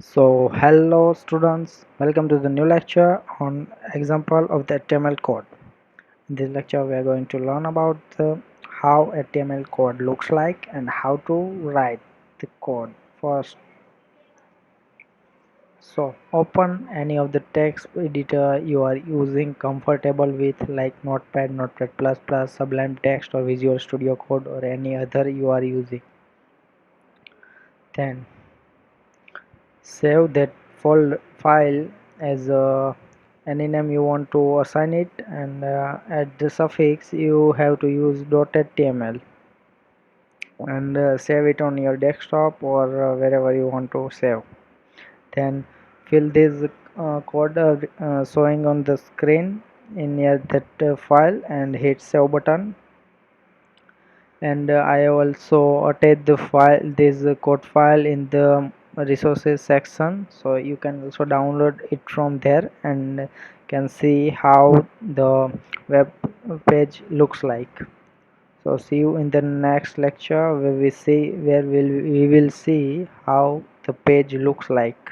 So hello students, welcome to the new lecture on example of the HTML code. In this lecture we are going to learn about how HTML code looks like and how to write the code first. So open any of the text editor you are using comfortable with, like Notepad, Notepad++, Sublime Text or Visual Studio Code or any other you are using. Then save that file as any name you want to assign it, and at the suffix you have to use .html and save it on your desktop or wherever you want to save. Then fill this code showing on the screen in that file and hit save button. And I also attach the file, this code file, in the resources section, so you can also download it from there and can see how the web page looks like. So see you in the next lecture where we will see how the page looks like.